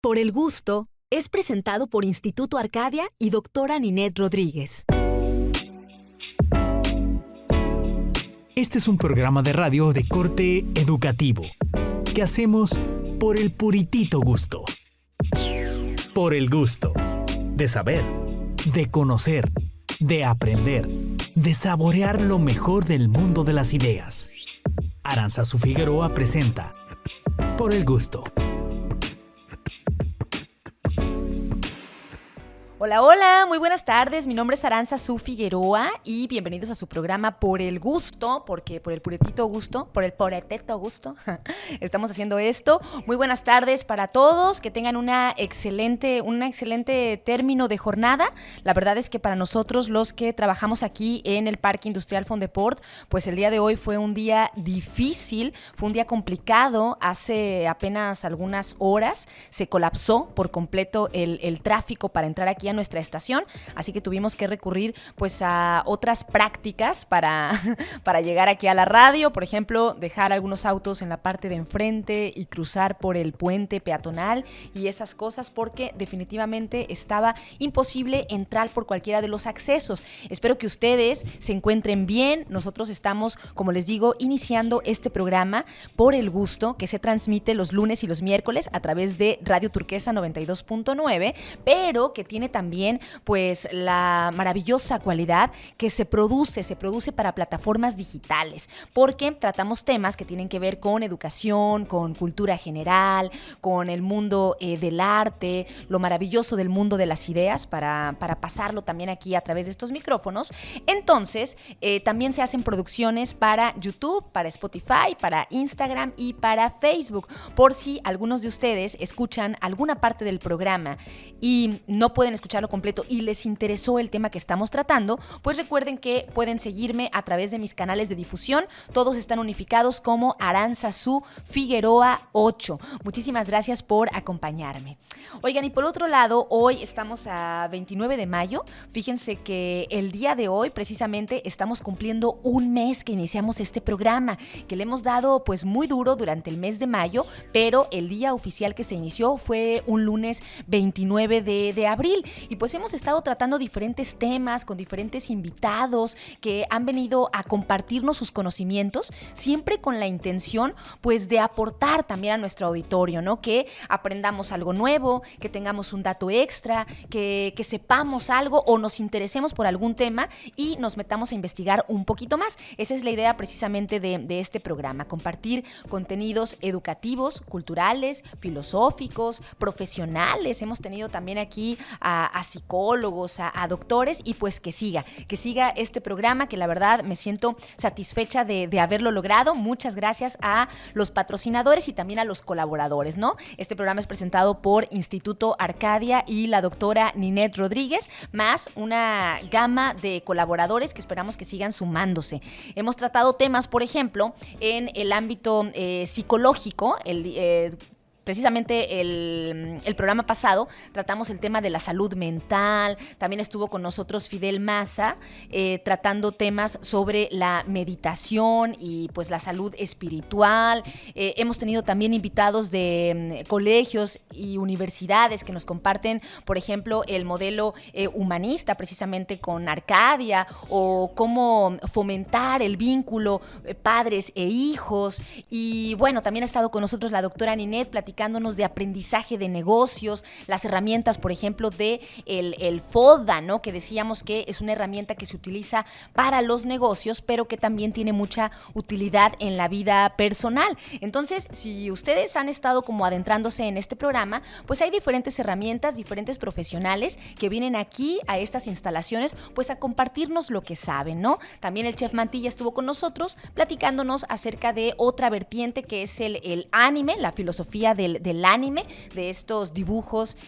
Por el Gusto es presentado por Instituto Arcadia y doctora Ninette Rodríguez. Este es un programa de radio de corte educativo que hacemos por el puritito gusto. Por el gusto de saber, de conocer, de aprender, de saborear lo mejor del mundo de las ideas. Arantzazu Figueroa presenta Por el Gusto. Hola, hola, muy buenas tardes. Mi nombre es Arantzazu Figueroa y bienvenidos a su programa Por el Gusto, porque por el puretito gusto, por el puretito gusto, estamos haciendo esto. Muy buenas tardes para todos, que tengan un excelente término de jornada. La verdad es que para nosotros, los que trabajamos aquí en el Parque Industrial Fondeport, pues el día de hoy fue un día difícil, fue un día complicado. Hace apenas algunas horas se colapsó por completo el tráfico para entrar aquí a nuestra estación, así que tuvimos que recurrir pues a otras prácticas para llegar aquí a la radio, por ejemplo, dejar algunos autos en la parte de enfrente y cruzar por el puente peatonal y esas cosas, porque definitivamente estaba imposible entrar por cualquiera de los accesos. Espero que ustedes se encuentren bien. Nosotros estamos, como les digo, iniciando este programa Por el Gusto, que se transmite los lunes y los miércoles a través de Radio Turquesa 92.9, pero que tiene también pues la maravillosa cualidad que se produce para plataformas digitales, porque tratamos temas que tienen que ver con educación, con cultura general, con el mundo del arte, lo maravilloso del mundo de las ideas para pasarlo también aquí a través de estos micrófonos. Entonces, también se hacen producciones para YouTube, para Spotify, para Instagram y para Facebook. Por si algunos de ustedes escuchan alguna parte del programa y no pueden escucharlo completo y les interesó el tema que estamos tratando, pues recuerden que pueden seguirme a través de mis canales de difusión. Todos están unificados como Arantzazu Figueroa 8. Muchísimas gracias por acompañarme. Oigan, y por otro lado, hoy estamos a 29 de mayo. Fíjense que el día de hoy precisamente estamos cumpliendo un mes que iniciamos este programa, que le hemos dado pues muy duro durante el mes de mayo, pero el día oficial que se inició fue un lunes 29 de abril. Y pues hemos estado tratando diferentes temas con diferentes invitados que han venido a compartirnos sus conocimientos, siempre con la intención pues de aportar también a nuestro auditorio, ¿no? Que aprendamos algo nuevo, que tengamos un dato extra, que sepamos algo o nos interesemos por algún tema y nos metamos a investigar un poquito más. Esa es la idea precisamente de este programa, compartir contenidos educativos, culturales, filosóficos, profesionales. Hemos tenido también aquí a psicólogos, a doctores, y pues que siga este programa, que la verdad me siento satisfecha de haberlo logrado. Muchas gracias a los patrocinadores y también a los colaboradores, ¿no? Este programa es presentado por Instituto Arcadia y la doctora Ninette Rodríguez, más una gama de colaboradores que esperamos que sigan sumándose. Hemos tratado temas, por ejemplo, en el ámbito psicológico. Precisamente el programa pasado tratamos el tema de la salud mental. También estuvo con nosotros Fidel Maza tratando temas sobre la meditación y pues la salud espiritual. Hemos tenido también invitados de colegios y universidades que nos comparten, por ejemplo, el modelo humanista precisamente con Arcadia, o cómo fomentar el vínculo padres e hijos. Y bueno, también ha estado con nosotros la doctora Ninette platicándonos de aprendizaje de negocios, las herramientas, por ejemplo, de el FODA, ¿no? Que decíamos que es una herramienta que se utiliza para los negocios, pero que también tiene mucha utilidad en la vida personal. Entonces, si ustedes han estado como adentrándose en este programa, pues hay diferentes herramientas, diferentes profesionales que vienen aquí a estas instalaciones, pues a compartirnos lo que saben, ¿no? También el chef Mantilla estuvo con nosotros platicándonos acerca de otra vertiente que es el anime, la filosofía del anime, de estos dibujos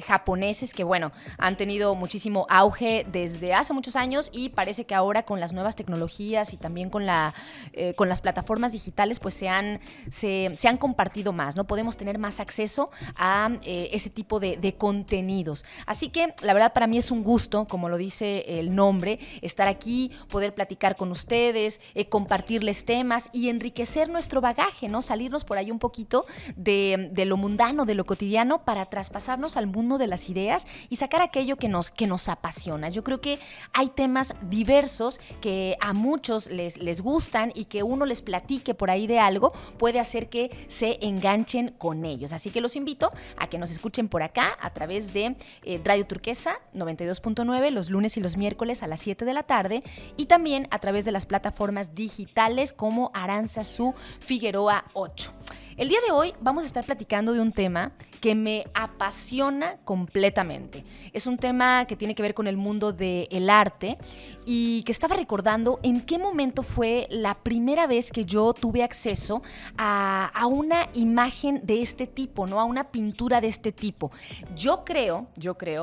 japoneses que, bueno, han tenido muchísimo auge desde hace muchos años, y parece que ahora con las nuevas tecnologías y también con las plataformas digitales, pues se han compartido más, ¿no? Podemos tener más acceso a ese tipo de contenidos. Así que, la verdad, para mí es un gusto, como lo dice el nombre, estar aquí, poder platicar con ustedes, compartirles temas y enriquecer nuestro bagaje, ¿no? Salirnos por ahí un poquito de de lo mundano, de lo cotidiano, para traspasarnos al mundo de las ideas y sacar aquello que nos apasiona. Yo creo que hay temas diversos que a muchos les gustan y que uno les platique por ahí de algo puede hacer que se enganchen con ellos. Así que los invito a que nos escuchen por acá a través de Radio Turquesa 92.9 los lunes y los miércoles a las 7 de la tarde y también a través de las plataformas digitales como Aranzazú Figueroa 8. El día de hoy vamos a estar platicando de un tema que me apasiona completamente. Es un tema que tiene que ver con el mundo del arte y que estaba recordando en qué momento fue la primera vez que yo tuve acceso a una imagen de este tipo, ¿no? A una pintura de este tipo. Yo creo,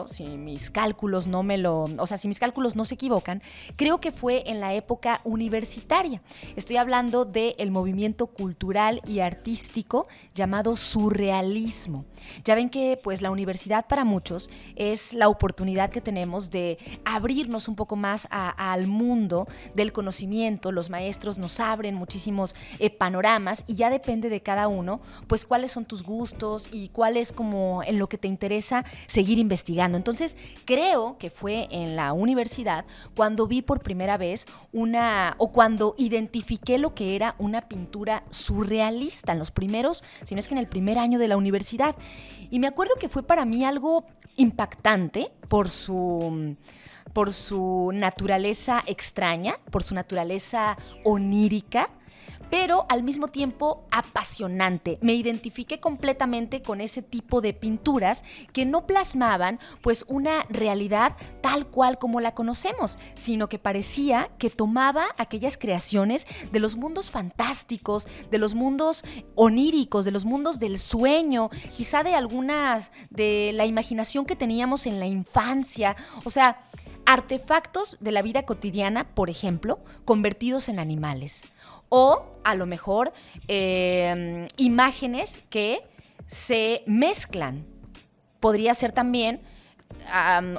si mis cálculos si mis cálculos no se equivocan, creo que fue en la época universitaria. Estoy hablando del movimiento cultural y artístico llamado surrealismo. Ya ven que pues la universidad para muchos es la oportunidad que tenemos de abrirnos un poco más al mundo del conocimiento. Los maestros nos abren muchísimos panoramas y ya depende de cada uno pues cuáles son tus gustos y cuál es como en lo que te interesa seguir investigando. Entonces creo que fue en la universidad cuando vi por primera vez cuando identifiqué lo que era una pintura surrealista en los primeros, si no es que en el primer año de la universidad. Y me acuerdo que fue para mí algo impactante por su naturaleza extraña, por su naturaleza onírica, pero al mismo tiempo apasionante. Me identifiqué completamente con ese tipo de pinturas que no plasmaban pues una realidad tal cual como la conocemos, sino que parecía que tomaba aquellas creaciones de los mundos fantásticos, de los mundos oníricos, de los mundos del sueño, quizá de algunas de la imaginación que teníamos en la infancia, o sea, artefactos de la vida cotidiana, por ejemplo, convertidos en animales. O a lo mejor imágenes que se mezclan. Podría ser también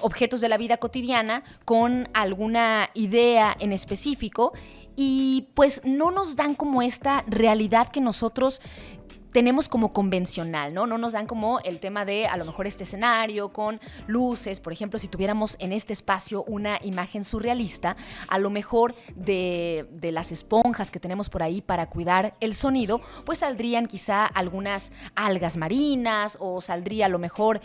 objetos de la vida cotidiana con alguna idea en específico y pues no nos dan como esta realidad que nosotros tenemos como convencional, ¿no? No nos dan como el tema de a lo mejor este escenario con luces. Por ejemplo, si tuviéramos en este espacio una imagen surrealista, a lo mejor de las esponjas que tenemos por ahí para cuidar el sonido, pues saldrían quizá algunas algas marinas o saldría a lo mejor,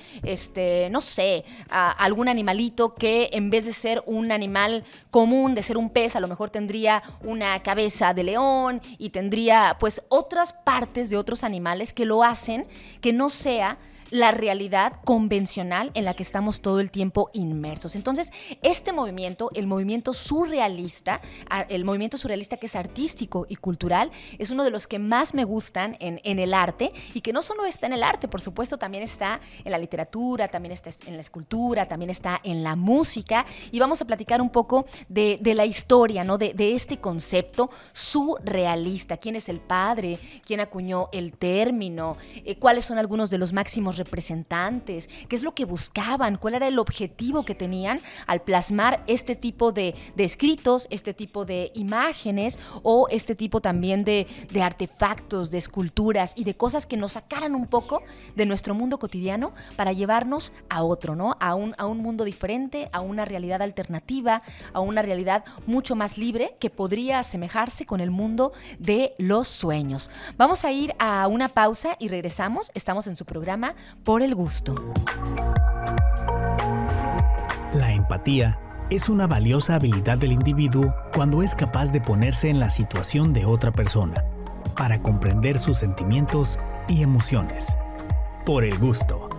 no sé, algún animalito que en vez de ser un animal común, de ser un pez, a lo mejor tendría una cabeza de león y tendría pues otras partes de otros animales que lo hacen que no sea la realidad convencional en la que estamos todo el tiempo inmersos. Entonces, este movimiento, el movimiento surrealista que es artístico y cultural, es uno de los que más me gustan en el arte y que no solo está en el arte, por supuesto, también está en la literatura, también está en la escultura, también está en la música y vamos a platicar un poco de la historia, ¿no? de este concepto surrealista. ¿Quién es el padre? ¿Quién acuñó el término? ¿Cuáles son algunos de los máximos representantes? ¿Qué es lo que buscaban? ¿Cuál era el objetivo que tenían al plasmar este tipo de escritos, este tipo de imágenes o este tipo también de artefactos, de esculturas y de cosas que nos sacaran un poco de nuestro mundo cotidiano para llevarnos a otro, ¿no? A un mundo diferente, a una realidad alternativa, a una realidad mucho más libre que podría asemejarse con el mundo de los sueños. Vamos a ir a una pausa y regresamos. Estamos en su programa Por el Gusto. La empatía es una valiosa habilidad del individuo cuando es capaz de ponerse en la situación de otra persona para comprender sus sentimientos y emociones. Por el Gusto.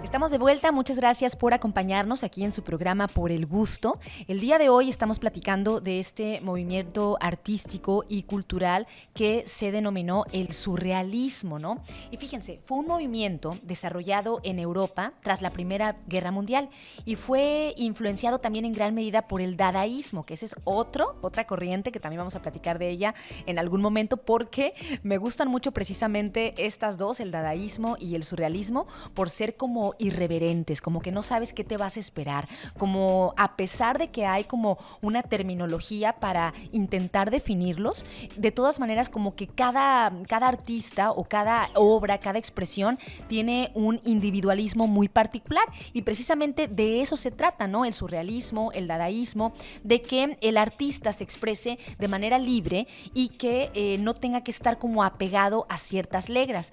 Estamos de vuelta, muchas gracias por acompañarnos aquí en su programa Por el Gusto. El día de hoy estamos platicando de este movimiento artístico y cultural que se denominó el surrealismo, ¿no? Y fíjense, fue un movimiento desarrollado en Europa tras la Primera Guerra Mundial y fue influenciado también en gran medida por el dadaísmo, que esa es otra corriente que también vamos a platicar de ella en algún momento porque me gustan mucho precisamente estas dos, el dadaísmo y el surrealismo, por ser como irreverentes, como que no sabes qué te vas a esperar, como a pesar de que hay como una terminología para intentar definirlos, de todas maneras como que cada artista o cada obra, cada expresión tiene un individualismo muy particular y precisamente de eso se trata, ¿no? El surrealismo, el dadaísmo, de que el artista se exprese de manera libre y que no tenga que estar como apegado a ciertas reglas.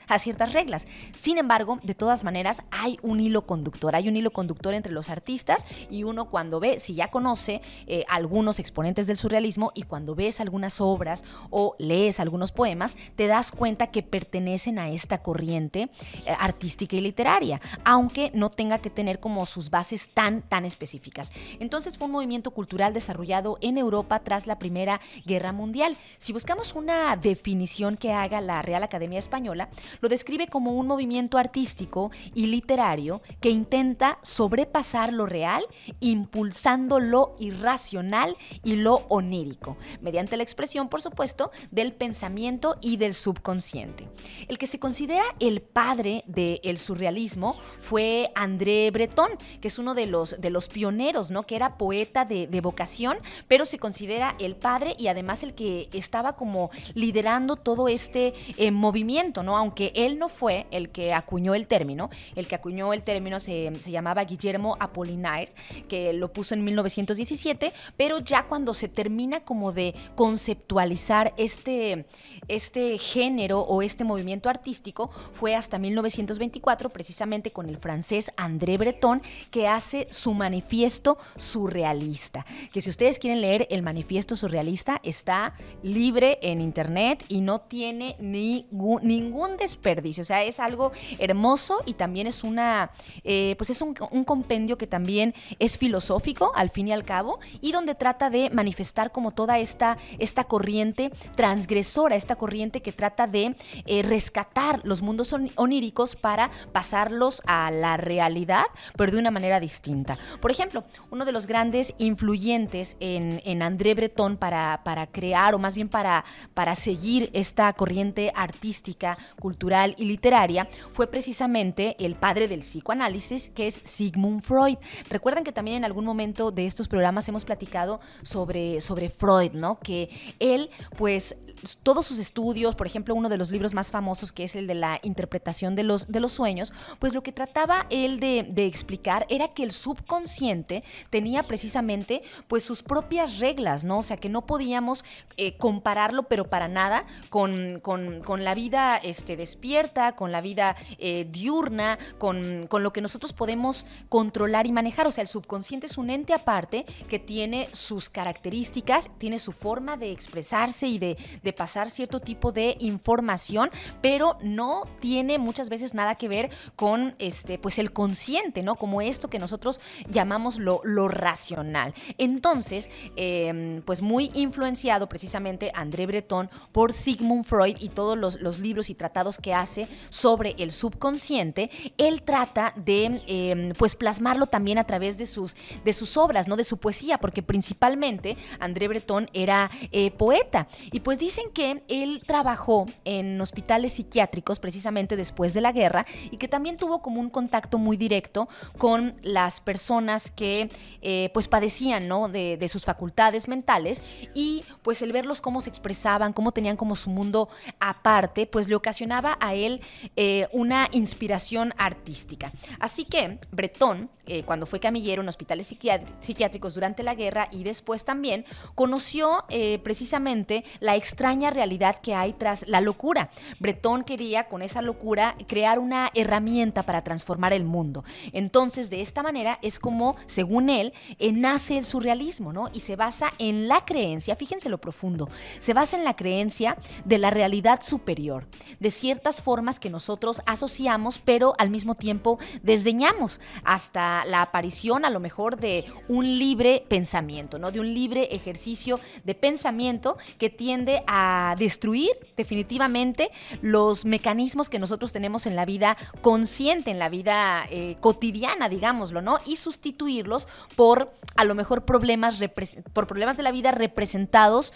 Sin embargo, de todas maneras, hay un hilo conductor entre los artistas y uno cuando ve, si ya conoce algunos exponentes del surrealismo y cuando ves algunas obras o lees algunos poemas, te das cuenta que pertenecen a esta corriente artística y literaria, aunque no tenga que tener como sus bases tan específicas. Entonces fue un movimiento cultural desarrollado en Europa tras la Primera Guerra Mundial. Si buscamos una definición que haga la Real Academia Española, lo describe como un movimiento artístico y literario que intenta sobrepasar lo real, impulsando lo irracional y lo onírico, mediante la expresión, por supuesto, del pensamiento y del subconsciente. El que se considera el padre del surrealismo fue André Breton, que es uno de los pioneros, ¿no? Que era poeta de vocación, pero se considera el padre y además el que estaba como liderando todo este movimiento, ¿no? Aunque él no fue el que acuñó el término. El que acuñó el término se llamaba Guillermo Apollinaire, que lo puso en 1917, pero ya cuando se termina como de conceptualizar este género o este movimiento artístico fue hasta 1924, precisamente con el francés André Breton, que hace su manifiesto surrealista, que si ustedes quieren leer el manifiesto surrealista está libre en internet y no tiene ningún desperdicio, o sea, es algo hermoso y también es pues es un compendio que también es filosófico al fin y al cabo y donde trata de manifestar como toda esta corriente transgresora, esta corriente que trata de rescatar los mundos oníricos para pasarlos a la realidad, pero de una manera distinta. Por ejemplo, uno de los grandes influyentes en André Breton para crear, o más bien para seguir esta corriente artística, cultural y literaria, fue precisamente el padre del psicoanálisis, que es Sigmund Freud. Recuerdan que también en algún momento de estos programas hemos platicado sobre Freud, ¿no? Que él, pues, todos sus estudios, por ejemplo, uno de los libros más famosos, que es el de la interpretación de los sueños, pues lo que trataba él de explicar era que el subconsciente tenía precisamente pues sus propias reglas, ¿no? O sea, que no podíamos compararlo, pero para nada, con la vida despierta, con la vida diurna, con lo que nosotros podemos controlar y manejar. O sea, el subconsciente es un ente aparte que tiene sus características, tiene su forma de expresarse y de pasar cierto tipo de información, pero no tiene muchas veces nada que ver con pues el consciente, ¿no? Como esto que nosotros llamamos lo racional. Entonces, pues muy influenciado precisamente André Breton por Sigmund Freud y todos los libros y tratados que hace sobre el subconsciente, él trata de pues plasmarlo también a través de sus obras, ¿no? De su poesía, porque principalmente André Breton era poeta y pues dicen que él trabajó en hospitales psiquiátricos precisamente después de la guerra y que también tuvo como un contacto muy directo con las personas que pues padecían, ¿no? de sus facultades mentales y pues el verlos cómo se expresaban, cómo tenían como su mundo aparte, pues le ocasionaba a él una inspiración artística. Así que Breton, cuando fue camillero en hospitales psiquiátricos durante la guerra y después también, conoció precisamente la extraña realidad que hay tras la locura. Breton quería con esa locura crear una herramienta para transformar el mundo. Entonces, de esta manera es como, según él, nace el surrealismo, ¿no? Y se basa en la creencia, fíjense lo profundo, se basa en la creencia de la realidad superior, de ciertas formas que nosotros asociamos, pero al mismo tiempo desdeñamos, hasta la aparición a lo mejor de un libre pensamiento, ¿no? De un libre ejercicio de pensamiento que tiende a a destruir definitivamente los mecanismos que nosotros tenemos en la vida consciente, en la vida cotidiana, digámoslo, ¿no? Y sustituirlos por, a lo mejor, problemas de la vida representados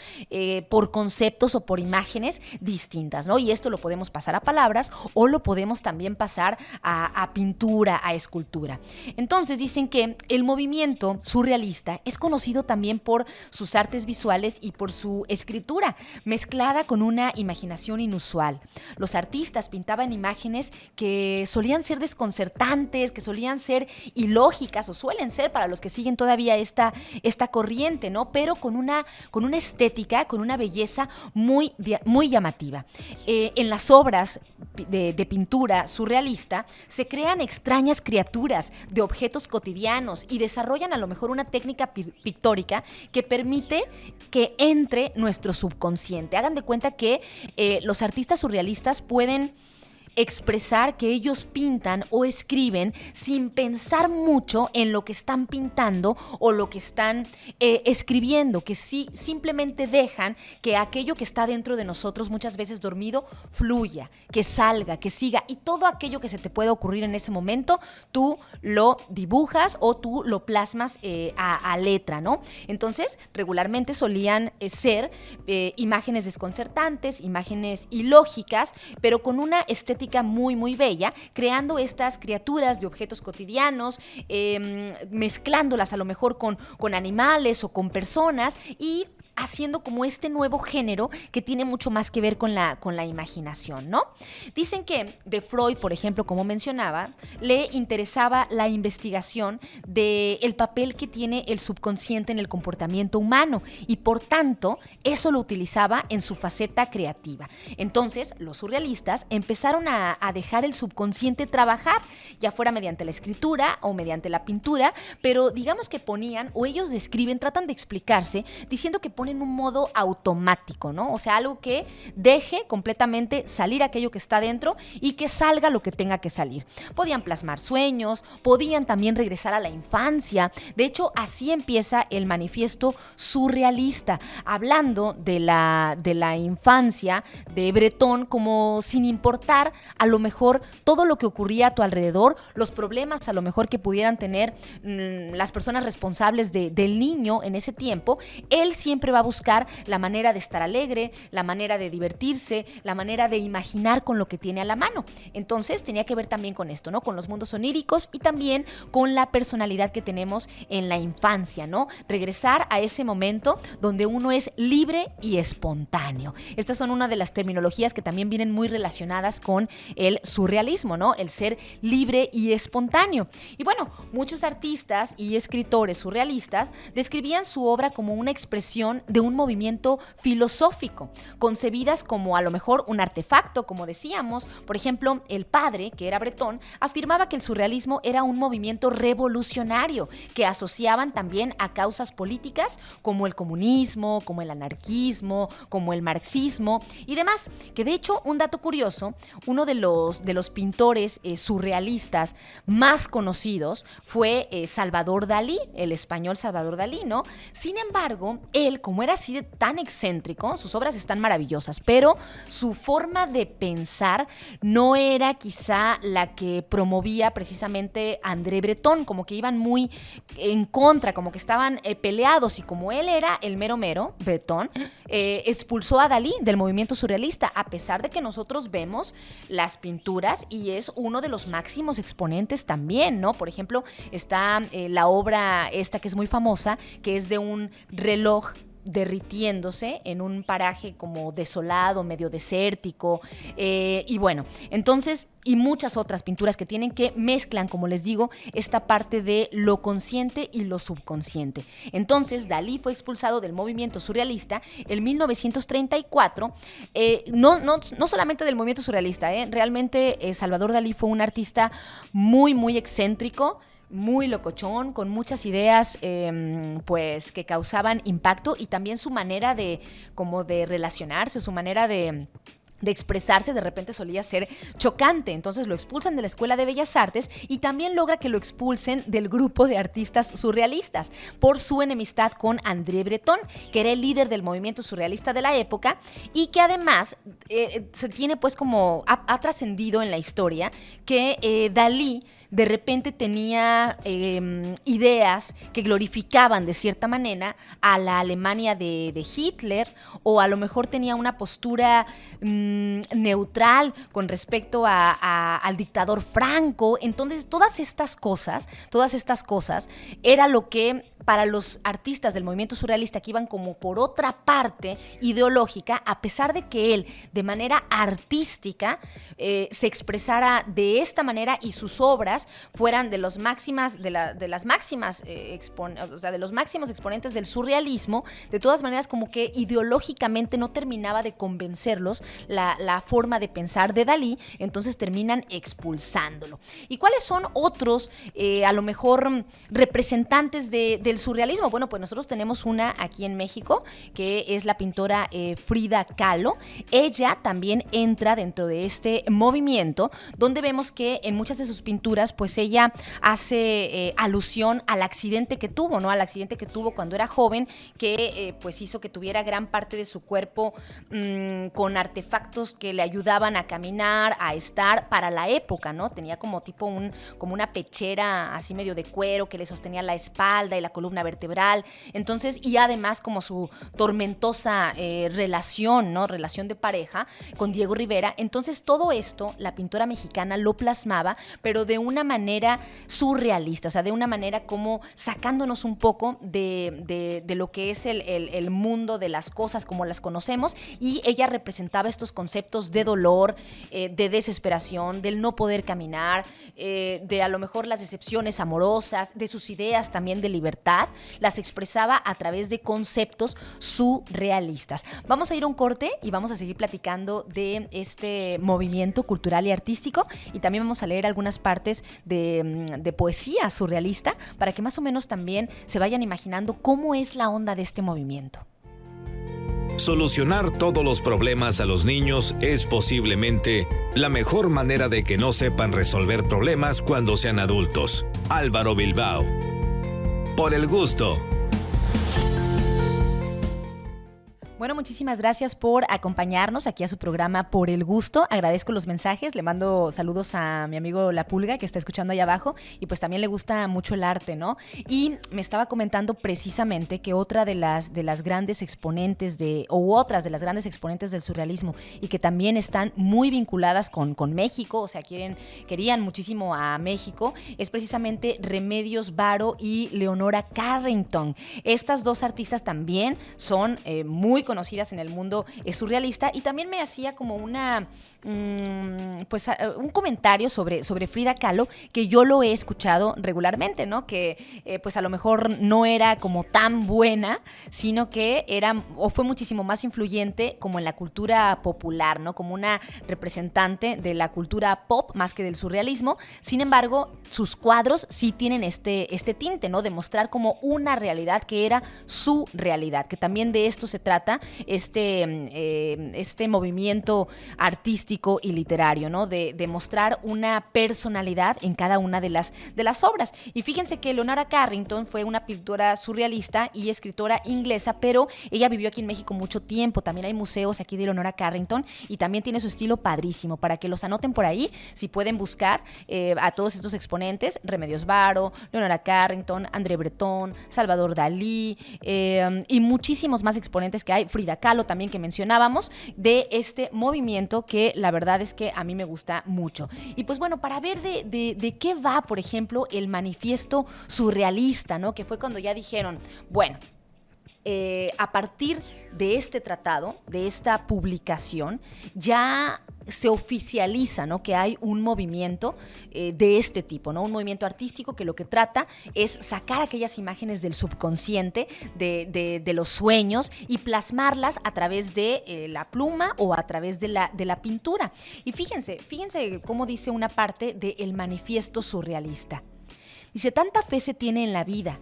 por conceptos o por imágenes distintas, ¿no? Y esto lo podemos pasar a palabras o lo podemos también pasar a pintura, a escultura. Entonces dicen que el movimiento surrealista es conocido también por sus artes visuales y por su escritura, mezclada con una imaginación inusual. Los artistas pintaban imágenes que solían ser desconcertantes, que solían ser ilógicas, o suelen ser para los que siguen todavía esta corriente, ¿no? Pero con una estética, con una belleza muy llamativa. En las obras de pintura surrealista se crean extrañas criaturas de objetos cotidianos y desarrollan a lo mejor una técnica pictórica que permite que entre nuestro subconsciente. Hagan de cuenta que los artistas surrealistas pueden expresar que ellos pintan o escriben sin pensar mucho en lo que están pintando o lo que están escribiendo, que sí, simplemente dejan que aquello que está dentro de nosotros, muchas veces dormido, fluya, que salga, que siga, y todo aquello que se te pueda ocurrir en ese momento, tú lo dibujas o tú lo plasmas a letra, ¿no? Entonces, regularmente solían ser imágenes desconcertantes, imágenes ilógicas, pero con una estética muy, muy bella, creando estas criaturas de objetos cotidianos, mezclándolas a lo mejor con animales o con personas y haciendo como este nuevo género que tiene mucho más que ver con la imaginación, ¿no? Dicen que de Freud, por ejemplo, como mencionaba, le interesaba la investigación del papel que tiene el subconsciente en el comportamiento humano y, por tanto, eso lo utilizaba en su faceta creativa. Entonces, los surrealistas empezaron a dejar el subconsciente trabajar, ya fuera mediante la escritura o mediante la pintura, pero digamos que ponían, o ellos describen, tratan de explicarse, diciendo que en un modo automático, ¿no? O sea, algo que deje completamente salir aquello que está dentro y que salga lo que tenga que salir. Podían plasmar sueños, podían también regresar a la infancia. De hecho, así empieza el manifiesto surrealista, hablando de la infancia de Breton como sin importar a lo mejor todo lo que ocurría a tu alrededor, los problemas a lo mejor que pudieran tener las personas responsables del niño en ese tiempo. Él siempre va a buscar la manera de estar alegre, la manera de divertirse, la manera de imaginar con lo que tiene a la mano. Entonces tenía que ver también con esto, ¿no? Con los mundos oníricos y también con la personalidad que tenemos en la infancia, ¿no? Regresar a ese momento donde uno es libre y espontáneo. Estas son una de las terminologías que también vienen muy relacionadas con el surrealismo, ¿no? El ser libre y espontáneo. Y bueno, muchos artistas y escritores surrealistas describían su obra como una expresión de un movimiento filosófico, concebidas como a lo mejor un artefacto, como decíamos. Por ejemplo, el padre, que era Breton, afirmaba que el surrealismo era un movimiento revolucionario que asociaban también a causas políticas como el comunismo, como el anarquismo, como el marxismo y demás. Que de hecho, un dato curioso, uno de los pintores surrealistas más conocidos fue Salvador Dalí, el español Salvador Dalí, ¿no? Sin embargo, él, como era así de tan excéntrico, sus obras están maravillosas, pero su forma de pensar no era quizá la que promovía precisamente André Breton, como que iban muy en contra, como que estaban peleados, y como él era el mero mero, Breton, expulsó a Dalí del movimiento surrealista, a pesar de que nosotros vemos las pinturas y es uno de los máximos exponentes también, ¿no? Por ejemplo, está la obra esta que es muy famosa, que es de un reloj derritiéndose en un paraje como desolado, medio desértico, y bueno, entonces, y muchas otras pinturas que tienen, que mezclan, como les digo, esta parte de lo consciente y lo subconsciente. Entonces, Dalí fue expulsado del movimiento surrealista en 1934, no solamente del movimiento surrealista, realmente Salvador Dalí fue un artista muy, muy excéntrico, muy locochón, con muchas ideas pues que causaban impacto, y también su manera de como de relacionarse, su manera de de expresarse de repente solía ser chocante. Entonces lo expulsan de la Escuela de Bellas Artes y también logra que lo expulsen del grupo de artistas surrealistas por su enemistad con André Breton, que era el líder del movimiento surrealista de la época y que además se tiene pues como ha trascendido en la historia que Dalí de repente tenía ideas que glorificaban de cierta manera a la Alemania de Hitler, o a lo mejor tenía una postura neutral con respecto al dictador Franco. Entonces todas estas cosas era lo que para los artistas del movimiento surrealista que iban como por otra parte ideológica, a pesar de que él de manera artística se expresara de esta manera y sus obras fueran de los máximos exponentes del surrealismo, de todas maneras como que ideológicamente no terminaba de convencerlos la forma de pensar de Dalí, entonces terminan expulsándolo. ¿Y cuáles son otros, a lo mejor, representantes del surrealismo? Bueno, pues nosotros tenemos una aquí en México, que es la pintora Frida Kahlo. Ella también entra dentro de este movimiento, donde vemos que en muchas de sus pinturas, pues ella hace alusión al accidente que tuvo, ¿no? Al accidente que tuvo cuando era joven, que pues hizo que tuviera gran parte de su cuerpo con artefactos que le ayudaban a caminar, a estar para la época, ¿no? Tenía como tipo como una pechera así medio de cuero que le sostenía la espalda y la columna vertebral. Entonces, y además como su tormentosa relación, ¿no? Relación de pareja con Diego Rivera. Entonces todo esto la pintora mexicana lo plasmaba, pero de una manera surrealista, o sea, de una manera como sacándonos un poco de lo que es el mundo de las cosas como las conocemos, y ella representaba estos conceptos de dolor, de desesperación, del no poder caminar, de a lo mejor las decepciones amorosas, de sus ideas también de libertad, las expresaba a través de conceptos surrealistas. Vamos a ir a un corte y vamos a seguir platicando de este movimiento cultural y artístico, y también vamos a leer algunas partes de poesía surrealista para que más o menos también se vayan imaginando cómo es la onda de este movimiento. Solucionar todos los problemas a los niños es posiblemente la mejor manera de que no sepan resolver problemas cuando sean adultos. Álvaro Bilbao. Por el gusto. Bueno, muchísimas gracias por acompañarnos aquí a su programa Por el Gusto. Agradezco los mensajes, le mando saludos a mi amigo La Pulga, que está escuchando ahí abajo, y pues también le gusta mucho el arte, ¿no? Y me estaba comentando precisamente que otra de las grandes exponentes otras de las grandes exponentes del surrealismo, y que también están muy vinculadas con México, o sea, querían muchísimo a México, es precisamente Remedios Varo y Leonora Carrington. Estas dos artistas también son muy conocidas en el mundo surrealista, y también me hacía como un comentario sobre Frida Kahlo, que yo lo he escuchado regularmente, ¿no? Que pues a lo mejor no era como tan buena, sino que fue muchísimo más influyente como en la cultura popular, ¿no? Como una representante de la cultura pop más que del surrealismo. Sin embargo, sus cuadros sí tienen este tinte, ¿no? De mostrar como una realidad que era su realidad, que también de esto se trata este movimiento artístico y literario, ¿no? De mostrar una personalidad en cada una de las obras. Y fíjense que Leonora Carrington fue una pintora surrealista y escritora inglesa, pero ella vivió aquí en México mucho tiempo. También hay museos aquí de Leonora Carrington, y también tiene su estilo padrísimo, para que los anoten por ahí, si pueden buscar a todos estos exponentes: Remedios Varo, Leonora Carrington, André Breton, Salvador Dalí, y muchísimos más exponentes que hay. Frida Kahlo también, que mencionábamos, de este movimiento que la verdad es que a mí me gusta mucho. Y pues bueno, para ver de qué va, por ejemplo, el manifiesto surrealista, ¿no? Que fue cuando ya dijeron, bueno, a partir de este tratado, de esta publicación, ya se oficializa, ¿no? Que hay un movimiento de este tipo, ¿no? Un movimiento artístico que lo que trata es sacar aquellas imágenes del subconsciente, de los sueños, y plasmarlas a través de la pluma o a través de la pintura. Y fíjense cómo dice una parte del manifiesto surrealista. Dice: tanta fe se tiene en la vida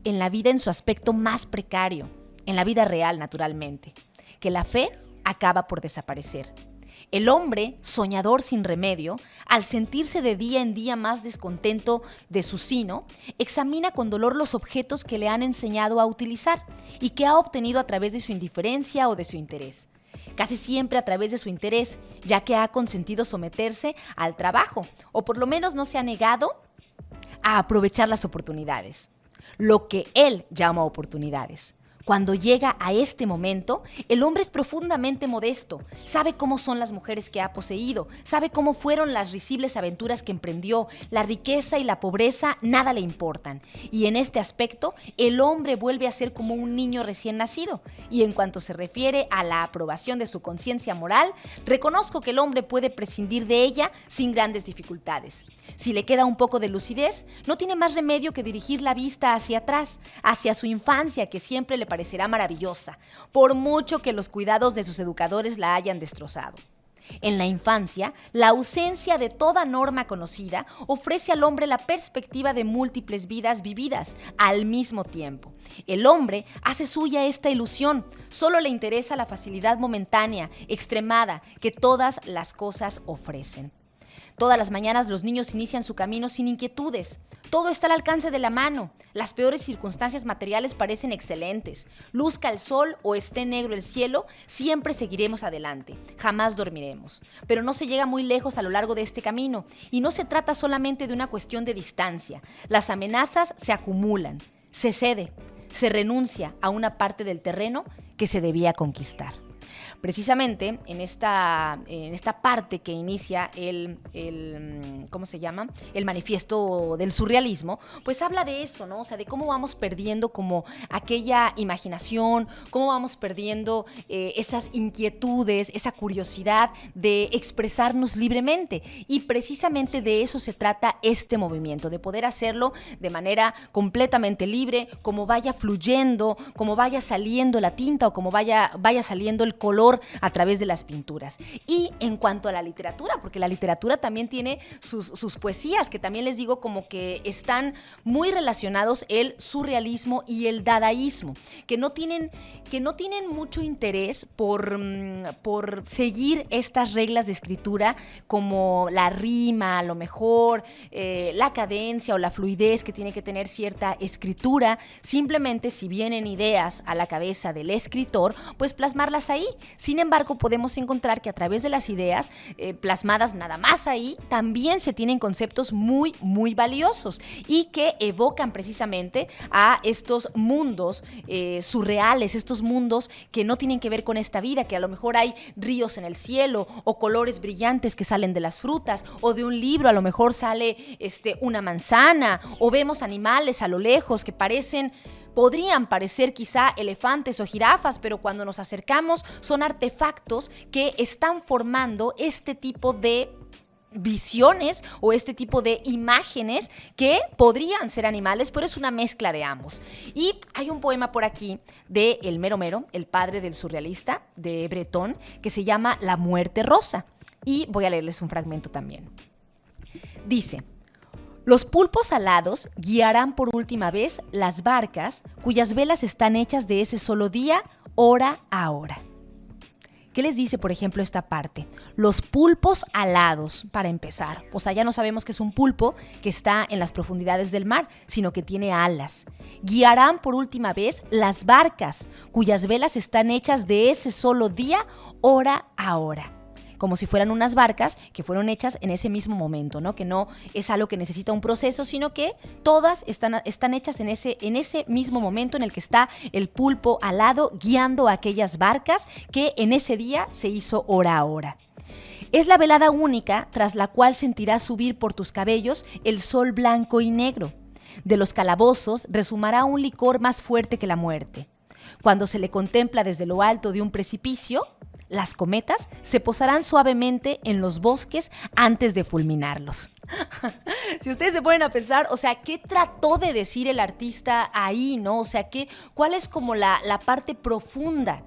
en su aspecto más precario, en la vida real, naturalmente, que la fe acaba por desaparecer. El hombre, soñador sin remedio, al sentirse de día en día más descontento de su sino, examina con dolor los objetos que le han enseñado a utilizar y que ha obtenido a través de su indiferencia o de su interés. Casi siempre a través de su interés, ya que ha consentido someterse al trabajo, o por lo menos no se ha negado a aprovechar las oportunidades. Lo que él llama oportunidades. Cuando llega a este momento, el hombre es profundamente modesto, sabe cómo son las mujeres que ha poseído, sabe cómo fueron las risibles aventuras que emprendió, la riqueza y la pobreza nada le importan. Y en este aspecto, el hombre vuelve a ser como un niño recién nacido. Y en cuanto se refiere a la aprobación de su conciencia moral, reconozco que el hombre puede prescindir de ella sin grandes dificultades. Si le queda un poco de lucidez, no tiene más remedio que dirigir la vista hacia atrás, hacia su infancia, que siempre le parecerá maravillosa, por mucho que los cuidados de sus educadores la hayan destrozado. En la infancia, la ausencia de toda norma conocida ofrece al hombre la perspectiva de múltiples vidas vividas al mismo tiempo. El hombre hace suya esta ilusión, solo le interesa la facilidad momentánea, extremada, que todas las cosas ofrecen. Todas las mañanas los niños inician su camino sin inquietudes. Todo está al alcance de la mano. Las peores circunstancias materiales parecen excelentes. Luzca el sol o esté negro el cielo, siempre seguiremos adelante. Jamás dormiremos. Pero no se llega muy lejos a lo largo de este camino. Y no se trata solamente de una cuestión de distancia. Las amenazas se acumulan. Se cede. Se renuncia a una parte del terreno que se debía conquistar. Precisamente en esta parte que inicia ¿cómo se llama? El manifiesto del surrealismo, pues habla de eso, ¿no? O sea, de cómo vamos perdiendo como aquella imaginación, cómo vamos perdiendo esas inquietudes, esa curiosidad de expresarnos libremente. Y precisamente de eso se trata este movimiento, de poder hacerlo de manera completamente libre, como vaya fluyendo, como vaya saliendo la tinta o como vaya saliendo el color a través de las pinturas. Y en cuanto a la literatura, porque la literatura también tiene sus poesías, que también les digo como que están muy relacionados el surrealismo y el dadaísmo, que no tienen mucho interés por seguir estas reglas de escritura como la rima, a lo mejor, la cadencia o la fluidez que tiene que tener cierta escritura. Simplemente, si vienen ideas a la cabeza del escritor, pues plasmarlas ahí. Sin embargo, podemos encontrar que a través de las ideas plasmadas nada más ahí, también se tienen conceptos muy, muy valiosos y que evocan precisamente a estos mundos surreales, estos mundos que no tienen que ver con esta vida, que a lo mejor hay ríos en el cielo o colores brillantes que salen de las frutas, o de un libro a lo mejor sale una manzana, o vemos animales a lo lejos que podrían parecer quizá elefantes o jirafas, pero cuando nos acercamos son artefactos que están formando este tipo de visiones o este tipo de imágenes que podrían ser animales, pero es una mezcla de ambos. Y hay un poema por aquí de el mero mero, el padre del surrealista, de Breton, que se llama La muerte rosa. Y voy a leerles un fragmento también. Dice: los pulpos alados guiarán por última vez las barcas cuyas velas están hechas de ese solo día, hora a hora. ¿Qué les dice, por ejemplo, esta parte? Los pulpos alados, para empezar. O sea, ya no sabemos que es un pulpo que está en las profundidades del mar, sino que tiene alas. Guiarán por última vez las barcas cuyas velas están hechas de ese solo día, hora a hora. Como si fueran unas barcas que fueron hechas en ese mismo momento, ¿no? Que no es algo que necesita un proceso, sino que todas están hechas en ese mismo momento en el que está el pulpo alado guiando a aquellas barcas que en ese día se hizo hora a hora. Es la velada única tras la cual sentirás subir por tus cabellos el sol blanco y negro. De los calabozos resumará un licor más fuerte que la muerte. Cuando se le contempla desde lo alto de un precipicio, las cometas se posarán suavemente en los bosques antes de fulminarlos. Si ustedes se ponen a pensar, o sea, ¿qué trató de decir el artista ahí, no? O sea, ¿cuál es como la parte profunda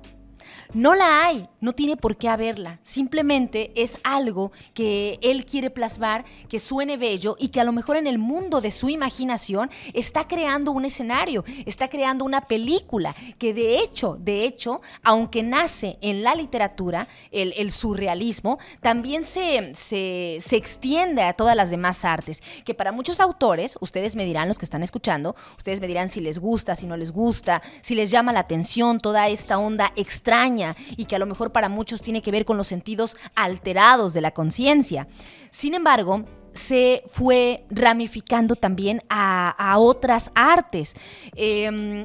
No la hay, no tiene por qué haberla. Simplemente es algo que él quiere plasmar, que suene bello y que a lo mejor en el mundo de su imaginación está creando un escenario, está creando una película que de hecho, aunque nace en la literatura, el surrealismo, también se extiende a todas las demás artes, que para muchos autores, ustedes me dirán, los que están escuchando, ustedes me dirán si les gusta, si no les gusta, si les llama la atención toda esta onda extraña y que a lo mejor para muchos tiene que ver con los sentidos alterados de la conciencia. Sin embargo, se fue ramificando también a otras artes.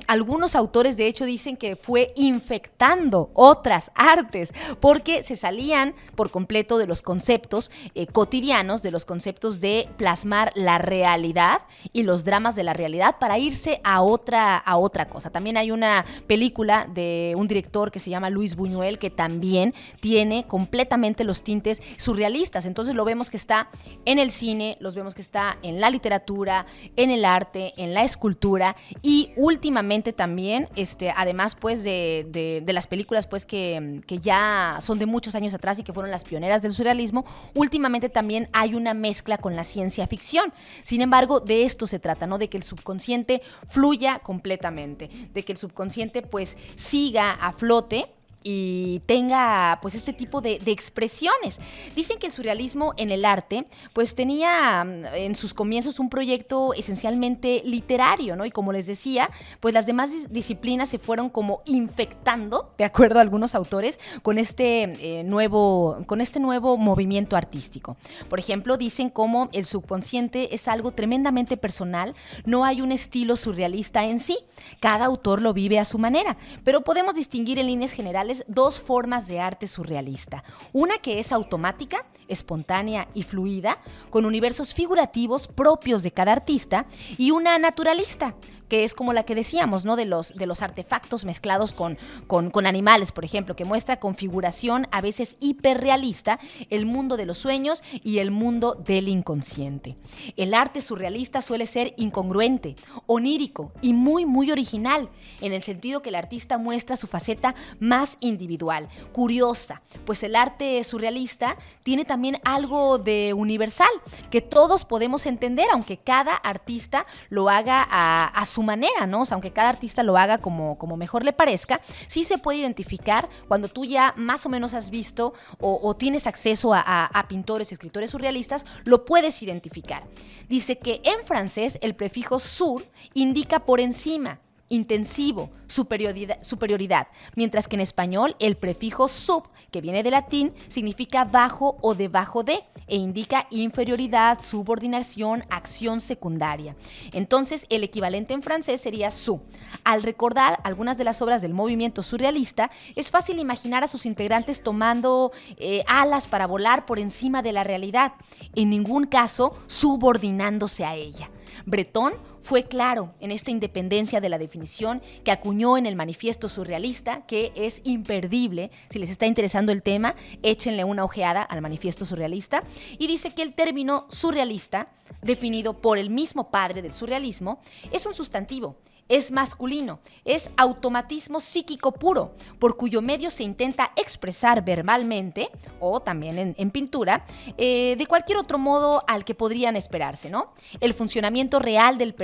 Algunos autores de hecho dicen que fue infectando otras artes porque se salían por completo de los conceptos cotidianos, de los conceptos de plasmar la realidad y los dramas de la realidad para irse a otra cosa. También hay una película de un director que se llama Luis Buñuel que también tiene completamente los tintes surrealistas. Entonces lo vemos que está en el cine, los vemos que está en la literatura, en el arte, en la escultura y últimamente también, además pues de las películas pues que ya son de muchos años atrás y que fueron las pioneras del surrealismo, últimamente también hay una mezcla con la ciencia ficción. Sin embargo, de esto se trata, ¿no? De que el subconsciente fluya completamente, de que el subconsciente pues siga a flote y tenga pues este tipo de expresiones. Dicen que el surrealismo en el arte pues tenía en sus comienzos un proyecto esencialmente literario, ¿no? Y como les decía, pues las demás disciplinas se fueron como infectando, de acuerdo a algunos autores, con este nuevo movimiento artístico. Por ejemplo, dicen como el subconsciente es algo tremendamente personal, no hay un estilo surrealista en sí, cada autor lo vive a su manera, pero podemos distinguir en líneas generales dos formas de arte surrealista. Una que es automática, espontánea y fluida, con universos figurativos propios de cada artista, y una naturalista, que es como la que decíamos, ¿no? De los artefactos mezclados con animales, por ejemplo, que muestra configuración a veces hiperrealista, el mundo de los sueños y el mundo del inconsciente. El arte surrealista suele ser incongruente, onírico y muy, muy original, en el sentido que el artista muestra su faceta más individual, curiosa, pues el arte surrealista tiene también algo de universal, que todos podemos entender, aunque cada artista lo haga a su manera, ¿no? O sea, aunque cada artista lo haga como mejor le parezca, sí se puede identificar cuando tú ya más o menos has visto o tienes acceso a pintores y escritores surrealistas, lo puedes identificar. Dice que en francés el prefijo sur indica por encima, intensivo, superioridad, mientras que en español el prefijo sub, que viene del latín, significa bajo o debajo de e indica inferioridad, subordinación, acción secundaria. Entonces, el equivalente en francés sería su. Al recordar algunas de las obras del movimiento surrealista, es fácil imaginar a sus integrantes tomando alas para volar por encima de la realidad, en ningún caso subordinándose a ella. Breton fue claro en esta independencia de la definición que acuñó en el Manifiesto Surrealista, que es imperdible. Si les está interesando el tema, échenle una ojeada al Manifiesto Surrealista. Y dice que el término surrealista, definido por el mismo padre del surrealismo, es un sustantivo. Es masculino, es automatismo psíquico puro, por cuyo medio se intenta expresar verbalmente, o también en pintura, de cualquier otro modo al que podrían esperarse, ¿no? El funcionamiento real del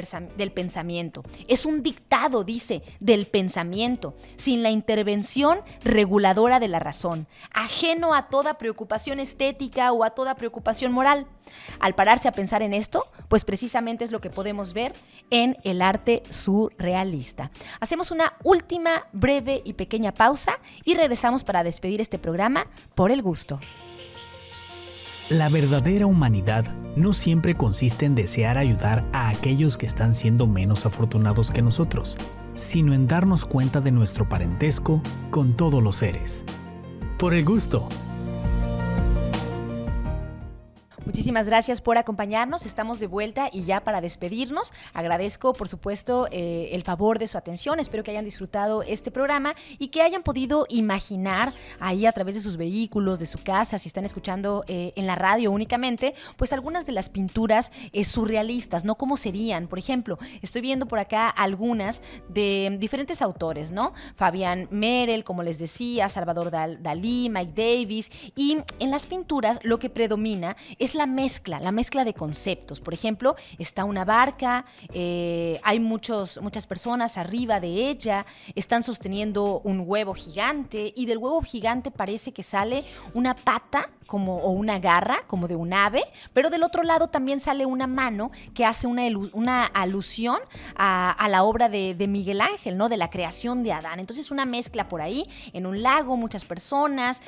pensamiento. Es un dictado, dice, del pensamiento, sin la intervención reguladora de la razón, ajeno a toda preocupación estética o a toda preocupación moral. Al pararse a pensar en esto, pues precisamente es lo que podemos ver en el arte surrealista. Hacemos una última breve y pequeña pausa y regresamos para despedir este programa por el gusto. La verdadera humanidad no siempre consiste en desear ayudar a aquellos que están siendo menos afortunados que nosotros, sino en darnos cuenta de nuestro parentesco con todos los seres. Por el gusto. Muchísimas gracias por acompañarnos. Estamos de vuelta y ya para despedirnos, agradezco, por supuesto, el favor de su atención. Espero que hayan disfrutado este programa y que hayan podido imaginar ahí a través de sus vehículos, de su casa, si están escuchando en la radio únicamente, pues algunas de las pinturas surrealistas, ¿no? ¿Cómo serían? Por ejemplo, estoy viendo por acá algunas de diferentes autores, ¿no? Fabián Merel, como les decía, Salvador Dalí, Mike Davis, y en las pinturas lo que predomina es la mezcla de conceptos. Por ejemplo, está una barca, hay muchas personas arriba de ella, están sosteniendo un huevo gigante y del huevo gigante parece que sale una pata o una garra, como de un ave, pero del otro lado también sale una mano que hace una alusión a la obra de Miguel Ángel, ¿no? De la creación de Adán. Entonces una mezcla por ahí, en un lago, muchas personas,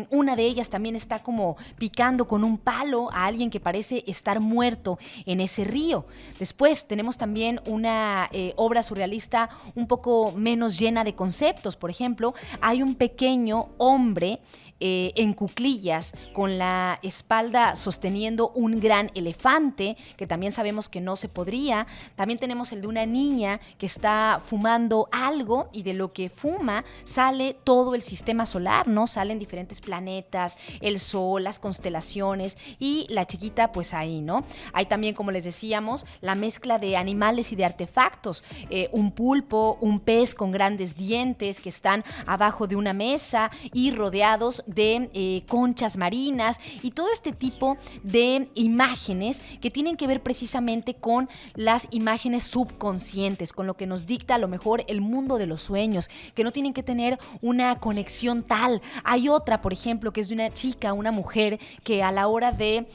una de ellas también está como picando con un palo a alguien que parece estar muerto en ese río. Después tenemos también una obra surrealista un poco menos llena de conceptos. Por ejemplo, hay un pequeño hombre en cuclillas, con la espalda sosteniendo un gran elefante, que también sabemos que no se podría. También tenemos el de una niña que está fumando algo y de lo que fuma sale todo el sistema solar, ¿no? Salen diferentes planetas, el sol, las constelaciones y la chiquita pues ahí, ¿no? Hay también, como les decíamos, la mezcla de animales y de artefactos. Un pulpo, un pez con grandes dientes que están abajo de una mesa y rodeados de conchas marinas y todo este tipo de imágenes que tienen que ver precisamente con las imágenes subconscientes, con lo que nos dicta a lo mejor el mundo de los sueños, que no tienen que tener una conexión tal. Hay otra, por ejemplo, que es de una chica, una mujer, que a la hora de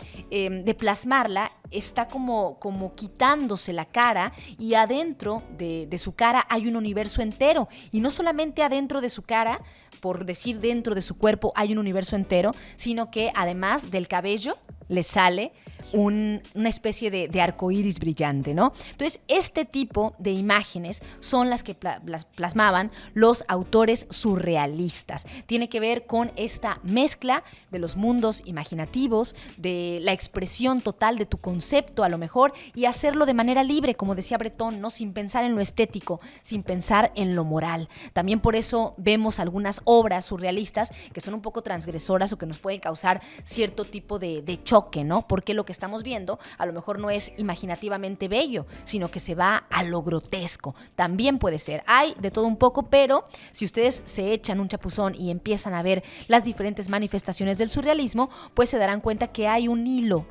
plasmarla está como quitándose la cara y adentro de su cara hay un universo entero. Y no solamente adentro de su cara, por decir dentro de su cuerpo hay un universo entero, sino que además del cabello le sale una especie de arcoíris brillante, ¿no? Entonces, este tipo de imágenes son las que plasmaban los autores surrealistas. Tiene que ver con esta mezcla de los mundos imaginativos, de la expresión total de tu concepto, a lo mejor, y hacerlo de manera libre, como decía Breton, ¿no? Sin pensar en lo estético, sin pensar en lo moral. También por eso vemos algunas obras surrealistas que son un poco transgresoras o que nos pueden causar cierto tipo de choque, ¿no? Porque lo que estamos viendo a lo mejor no es imaginativamente bello, sino que se va a lo grotesco. También puede ser, hay de todo un poco, pero si ustedes se echan un chapuzón y empiezan a ver las diferentes manifestaciones del surrealismo, pues se darán cuenta que hay un hilo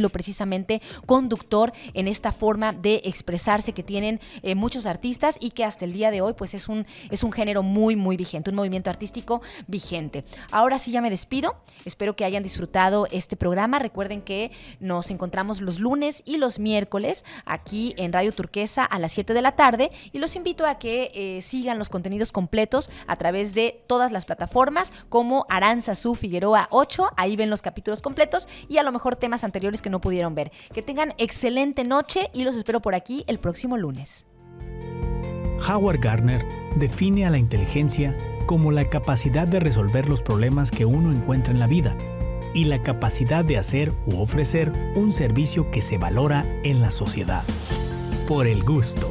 precisamente conductor en esta forma de expresarse que tienen muchos artistas y que hasta el día de hoy pues es un género muy, muy vigente, un movimiento artístico vigente. Ahora sí ya me despido, espero que hayan disfrutado este programa. Recuerden que nos encontramos los lunes y los miércoles aquí en Radio Turquesa a las 7 de la tarde y los invito a que sigan los contenidos completos a través de todas las plataformas como Aránzazu Figueroa 8, ahí ven los capítulos completos y a lo mejor temas anteriores que no pudieron ver. Que tengan excelente noche y los espero por aquí el próximo lunes. Howard Gardner define a la inteligencia como la capacidad de resolver los problemas que uno encuentra en la vida y la capacidad de hacer u ofrecer un servicio que se valora en la sociedad. Por el gusto.